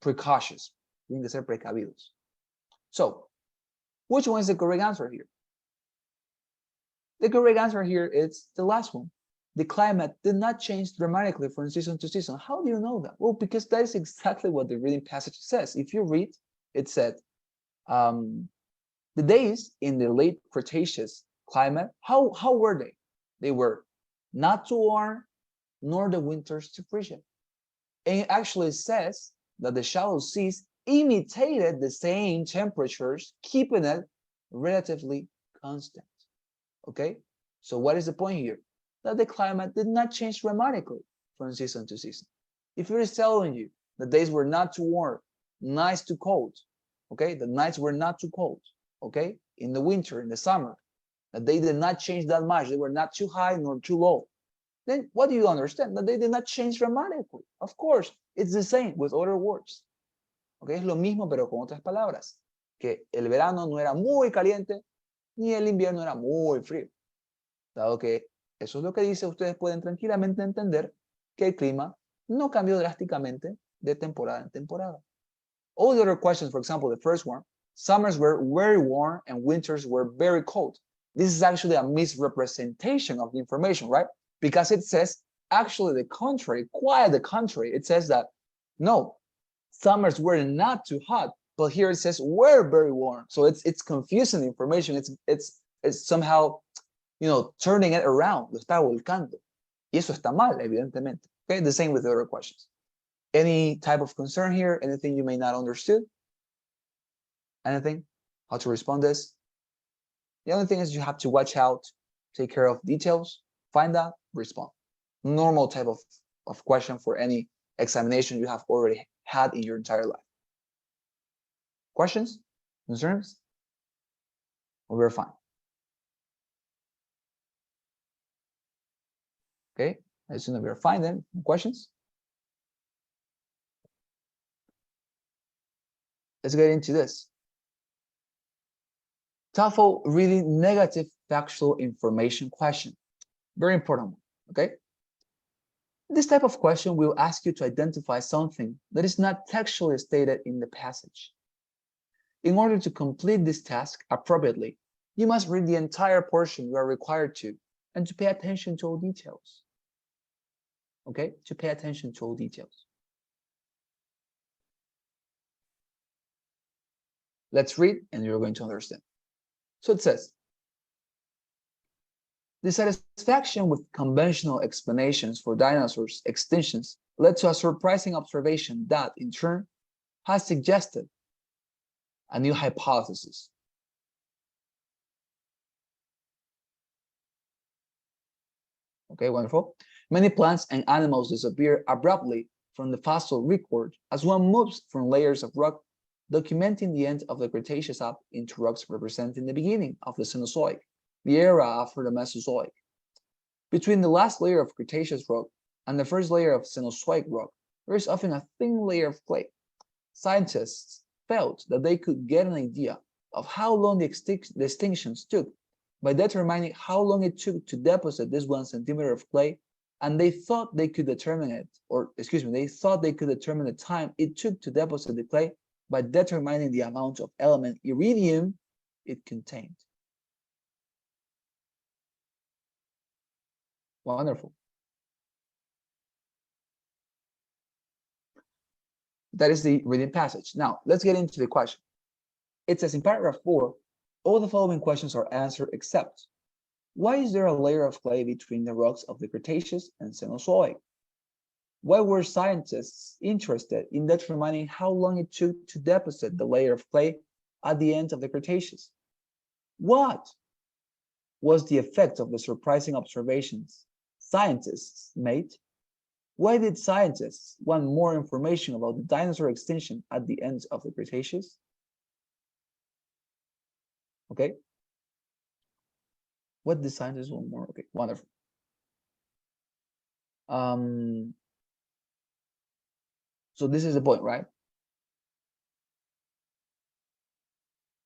precautious. Tienen que ser precavidos. So, which one is the correct answer here? The correct answer here is the last one. The climate did not change dramatically from season to season. How do you know that? Well, because that is exactly what the reading passage says. If you read, it said, the days in the late Cretaceous climate, how were they? They were not too warm, nor the winters too frigid. And it actually says that the shallow seas imitated the same temperatures, keeping it relatively constant. Okay? So what is the point here? That the climate did not change dramatically from season to season. If it is telling you the days were not too warm, nights too cold, okay? The nights were not too cold, okay? In the winter, in the summer, that they did not change that much. They were not too high nor too low. Then what do you understand? That they did not change dramatically. Of course, it's the same with other words. Okay, es lo mismo pero con otras palabras. Que el verano no era muy caliente, ni el invierno era muy frío. Dado que eso es lo que dice, ustedes pueden tranquilamente entender que el clima no cambió drásticamente de temporada en temporada. All the other questions, for example, the first one, summers were very warm and winters were very cold. This is actually a misrepresentation of the information, right? Because it says actually the contrary, quite the contrary. It says that, no, summers were not too hot, but here it says were very warm. So it's confusing the information. It's somehow, turning it around. Lo está volcando. Y eso está mal, evidentemente. Okay, the same with the other questions. Any type of concern here? Anything you may not understood? Anything? How to respond this? The only thing is you have to watch out, take care of details, find out, respond. Normal type of question for any examination you have already had in your entire life. Questions? Concerns? We're fine. Okay, as soon as we're fine then, questions? Let's get into this. TOEFL reading negative factual information question. Very important one, okay? This type of question will ask you to identify something that is not textually stated in the passage. In order to complete this task appropriately, you must read the entire portion you are required to, and to pay attention to all details. Okay, to pay attention to all details. Let's read and you're going to understand. So it says, dissatisfaction with conventional explanations for dinosaurs' extinctions led to a surprising observation that, in turn, has suggested a new hypothesis. Okay, wonderful. Many plants and animals disappear abruptly from the fossil record as one moves from layers of rock, documenting the end of the Cretaceous up into rocks representing the beginning of the Cenozoic, the era after the Mesozoic. Between the last layer of Cretaceous rock and the first layer of Cenozoic rock, there is often a thin layer of clay. Scientists felt that they could get an idea of how long the extinctions took by determining how long it took to deposit this 1 centimeter of clay, and they thought they could determine the time it took to deposit the clay by determining the amount of element iridium it contained. Wonderful. That is the reading passage. Now, let's get into the question. It says in paragraph 4, all the following questions are answered except, why is there a layer of clay between the rocks of the Cretaceous and Cenozoic? Why were scientists interested in determining how long it took to deposit the layer of clay at the end of the Cretaceous? What was the effect of the surprising observations scientists made? Why did scientists want more information about the dinosaur extinction at the end of the Cretaceous? Okay. What did scientists want more? Okay, wonderful. So this is the point, right?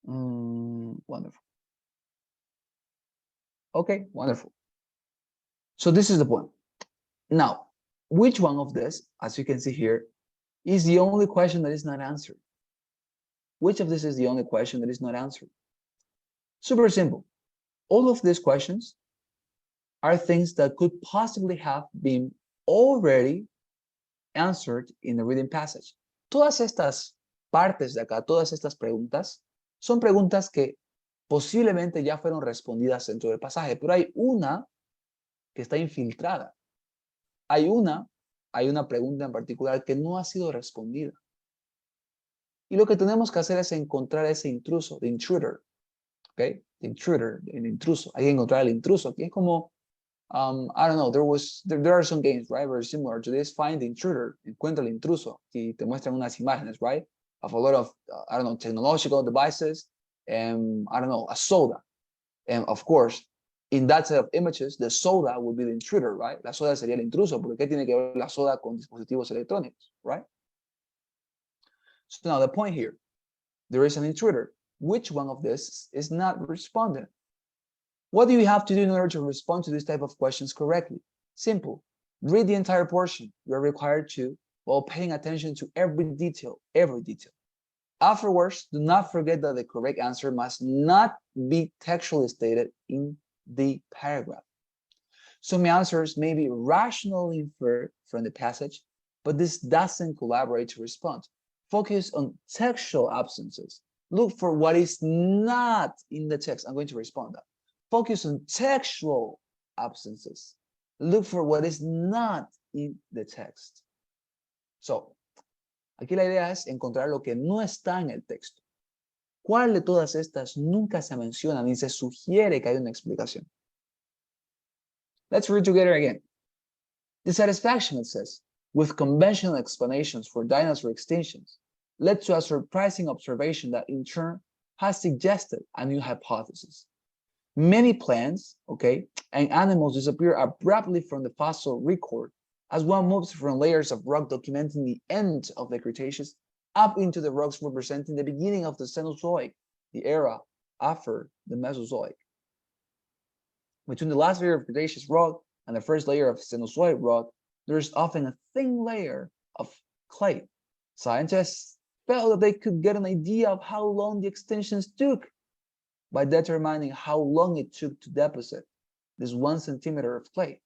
Wonderful. Okay, wonderful. So this is the point. Now, which one of this, as you can see here, is the only question that is not answered? Which of this is the only question that is not answered? Super simple. All of these questions are things that could possibly have been already answered in the reading passage. Todas estas partes de acá, todas estas preguntas, son preguntas que posiblemente ya fueron respondidas dentro del pasaje, pero hay una que está infiltrada. Hay una pregunta en particular que no ha sido respondida. Y lo que tenemos que hacer es encontrar ese intruso, the intruder, ¿ok? The intruder, el intruso. Hay que encontrar el intruso, que es como, I don't know, there are some games, right, very similar to this. Find the intruder, encuentra el intruso, y te muestran unas imágenes, right, of a lot of, I don't know, technological devices, and I don't know, a soda. And of course, in that set of images, the soda would be the intruder, right? La soda sería el intruso, porque ¿qué tiene que ver la soda con dispositivos electrónicos, right? So now the point here, there is an intruder. Which one of this is not responding? What do you have to do in order to respond to this type of questions correctly? Simple. Read the entire portion. You're required to, while paying attention to every detail, every detail. Afterwards, do not forget that the correct answer must not be textually stated in the paragraph. Some answers may be rationally inferred from the passage, but this doesn't collaborate to respond. Focus on textual absences. Look for what is not in the text. I'm going to respond that. Focus on textual absences. Look for what is not in the text. So, aquí la idea es encontrar lo que no está en el texto. ¿Cuál de todas estas nunca se menciona ni se sugiere que hay una explicación? Let's read together again. Dissatisfaction, it says, with conventional explanations for dinosaur extinctions led to a surprising observation that in turn has suggested a new hypothesis. Many plants, and animals disappear abruptly from the fossil record as one moves from layers of rock documenting the end of the Cretaceous up into the rocks representing the beginning of the Cenozoic, the era after the Mesozoic. Between the last layer of Cretaceous rock and the first layer of Cenozoic rock, there is often a thin layer of clay. Scientists felt that they could get an idea of how long the extinctions took by determining how long it took to deposit this 1 centimeter of clay.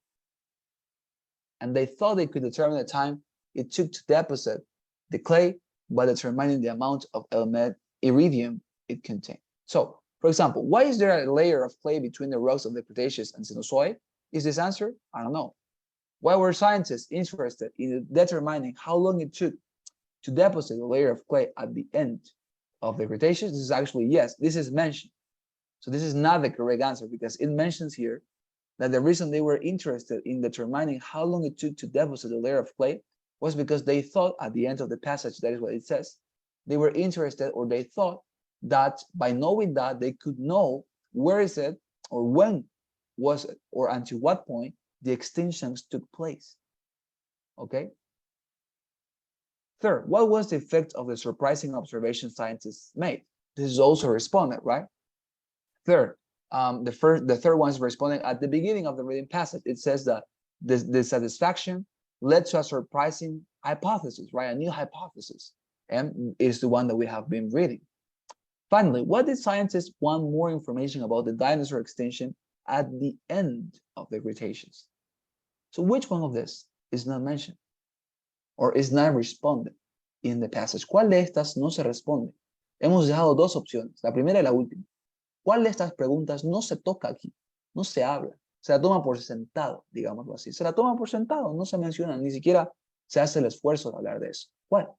And they thought they could determine the time it took to deposit the clay by determining the amount of element iridium it contained. So, for example, why is there a layer of clay between the rocks of the Cretaceous and Cenozoic? Is this answer? I don't know. Why were scientists interested in determining how long it took to deposit a layer of clay at the end of the Cretaceous? This is actually, yes, this is mentioned. So this is not the correct answer because it mentions here that the reason they were interested in determining how long it took to deposit a layer of clay was because they thought at the end of the passage, that is what it says, they were interested or they thought that by knowing that they could know where is it or when was it or until what point the extinctions took place. Okay. Third, what was the effect of the surprising observation scientists made? This is also responded, right? Third, the third one is responding at the beginning of the reading passage. It says that the satisfaction led to a surprising hypothesis, right? A new hypothesis, and is the one that we have been reading. Finally, what did scientists want more information about the dinosaur extinction at the end of the Cretaceous? So which one of this is not mentioned or is not responded in the passage? ¿Cuál de estas no se responde? Hemos dejado dos opciones, la primera y la última. ¿Cuál de estas preguntas no se toca aquí? No se habla, se la toma por sentado, digámoslo así. Se la toma por sentado, no se menciona, ni siquiera se hace el esfuerzo de hablar de eso. ¿Cuál?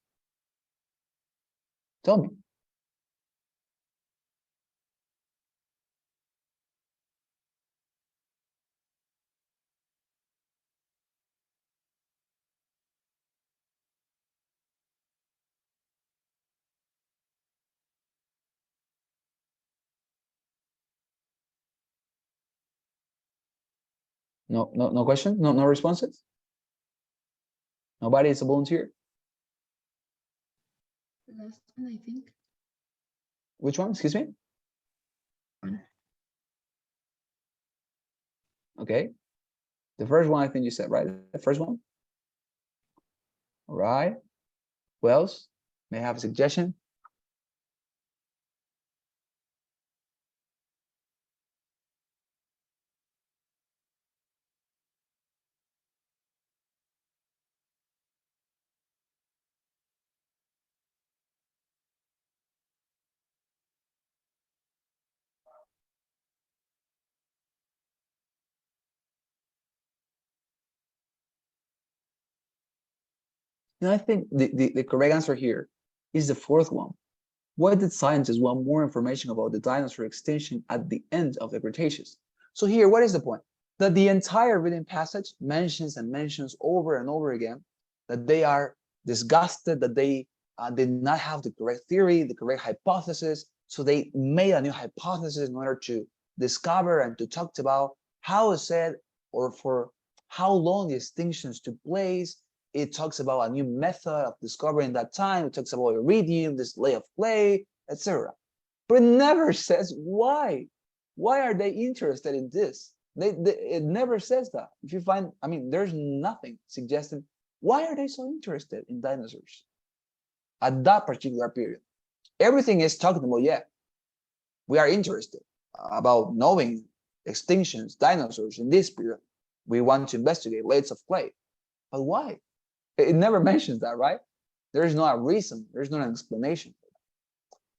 Tell me. No question? No responses? Nobody is a volunteer? The last one, I think. Which one? Excuse me? Okay. The first one, I think you said, right? The first one? All right. Who else may I have a suggestion? I think the correct answer here is the fourth one. Why did scientists want more information about the dinosaur extinction at the end of the Cretaceous? So here, what is the point? That the entire reading passage mentions and mentions over and over again that they are disgusted, that they did not have the correct theory, the correct hypothesis. So they made a new hypothesis in order to discover and to talk about how is it or for how long the extinctions took place. It talks about a new method of discovering that time. It talks about iridium, this layer of clay, etc. But it never says why. Why are they interested in this? It never says that. If you find, I mean, there's nothing suggesting why are they so interested in dinosaurs at that particular period. Everything is talking about, yeah, we are interested about knowing extinctions, dinosaurs in this period. We want to investigate layers of clay. But why? It never mentions that, right? There is no a reason. There is not an explanation.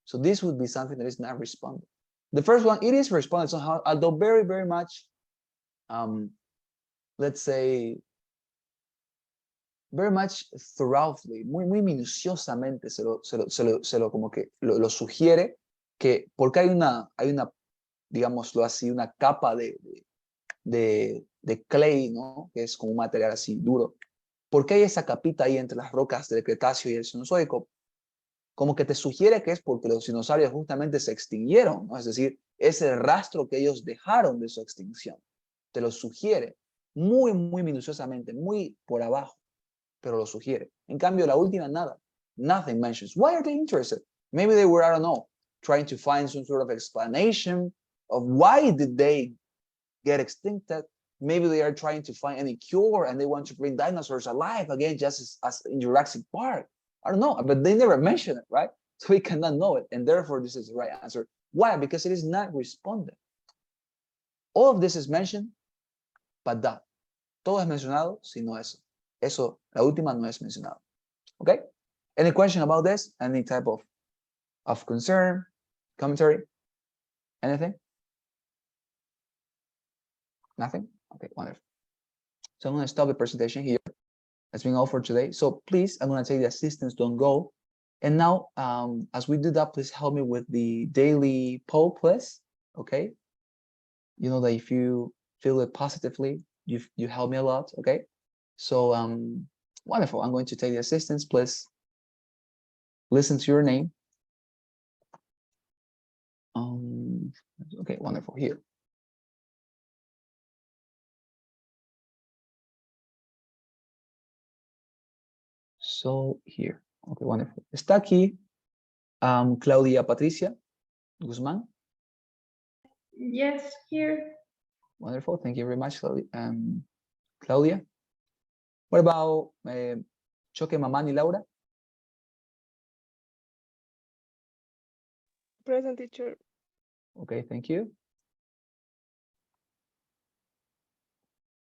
So this would be something that is not responded. The first one, it is responded somehow, although very, very much, let's say, very much thoroughly, muy minuciosamente se lo como que lo sugiere, que porque hay una, digámoslo así, una capa de clay, ¿no? Que es como un material así duro. ¿Por qué hay esa capita ahí entre las rocas del Cretáceo y el Cenozoico? Como que te sugiere que es porque los dinosaurios justamente se extinguieron, ¿no? Es decir, es el rastro que ellos dejaron de su extinción. Te lo sugiere muy minuciosamente, muy por abajo, pero lo sugiere. En cambio, la última, nada. Nothing mentions. Why are they interested? Maybe they were, I don't know, trying to find some sort of explanation of why did they get extincted. Maybe they are trying to find any cure and they want to bring dinosaurs alive again, just as in Jurassic Park. I don't know, but they never mention it, right? So we cannot know it, and therefore this is the right answer. Why? Because it is not responded. All of this is mentioned, but that. Todo es mencionado, sino eso. Eso, la última no es mencionado. Okay? Any question about this? Any type of concern, commentary? Anything? Nothing? Okay, wonderful. So I'm going to stop the presentation here. That's been all for today. So please, I'm going to take the assistants, don't go. And now, as we do that, please help me with the daily poll, please. Okay? You know that if you feel it positively, you help me a lot, okay? So wonderful. I'm going to take the assistants, please listen to your name. Okay, wonderful. Here. So here. Okay, wonderful. Está aquí Claudia Patricia Guzmán. Yes, here. Wonderful. Thank you very much, Claudia. What about Choque Mamani Laura? Present, teacher. Okay, thank you.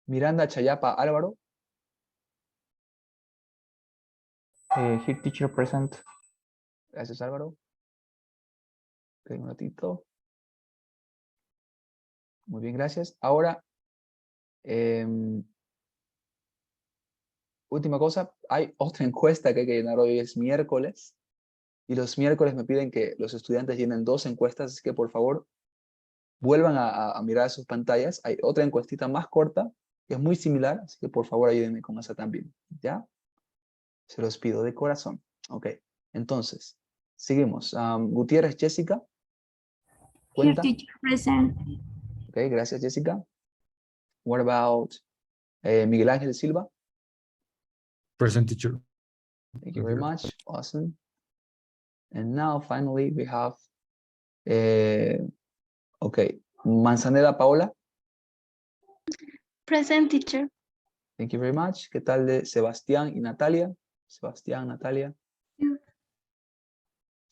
Miranda Chayapa Álvaro. Here, teacher, present. Gracias, Álvaro. Ok, un ratito. Muy bien, gracias. Ahora, última cosa, hay otra encuesta que hay que llenar hoy, es miércoles. Y los miércoles me piden que los estudiantes llenen 2 encuestas, así que por favor, vuelvan a mirar sus pantallas. Hay otra encuestita más corta, que es muy similar, así que por favor ayúdenme con esa también. ¿Ya? Se los pido de corazón. Ok, entonces, seguimos. Gutiérrez Jessica. Here, ¿Cuenta? teacher, present. Ok, gracias Jessica. What about Miguel Ángel Silva? Present, teacher. Thank you very much. Awesome. And now finally we have, okay, Manzanera Paola. Present, teacher. Thank you very much. ¿Qué tal de Sebastián y Natalia? Sebastián, Natalia. Here.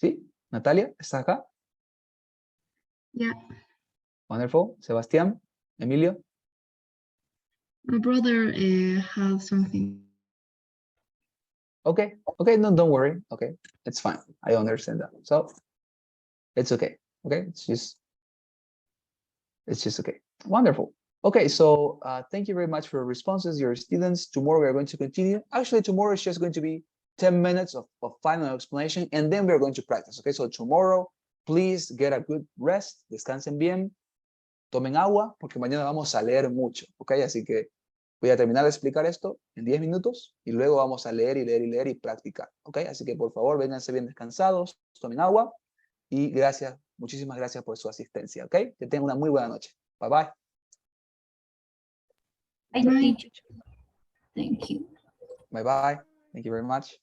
¿Sí? Natalia, ¿estás acá? Yeah. Wonderful. Sebastián, Emilio. My brother had something. Okay, okay, no, don't worry. Okay, it's fine. I understand that. So it's okay. Okay, it's just okay. Wonderful. Okay, so thank you very much for your responses, your students. Tomorrow we are going to continue. Actually, tomorrow is just going to be 10 minutes of final explanation, and then we're going to practice. Okay, so tomorrow, please get a good rest, descansen bien, tomen agua, porque mañana vamos a leer mucho. Okay, así que voy a terminar de explicar esto en 10 minutos y luego vamos a leer y leer y leer y practicar. Okay, así que por favor, vénganse bien descansados, tomen agua y gracias, muchísimas gracias por su asistencia. Okay, que tengan una muy buena noche. Bye bye. Bye, teacher. Thank you. Bye bye. Thank you very much.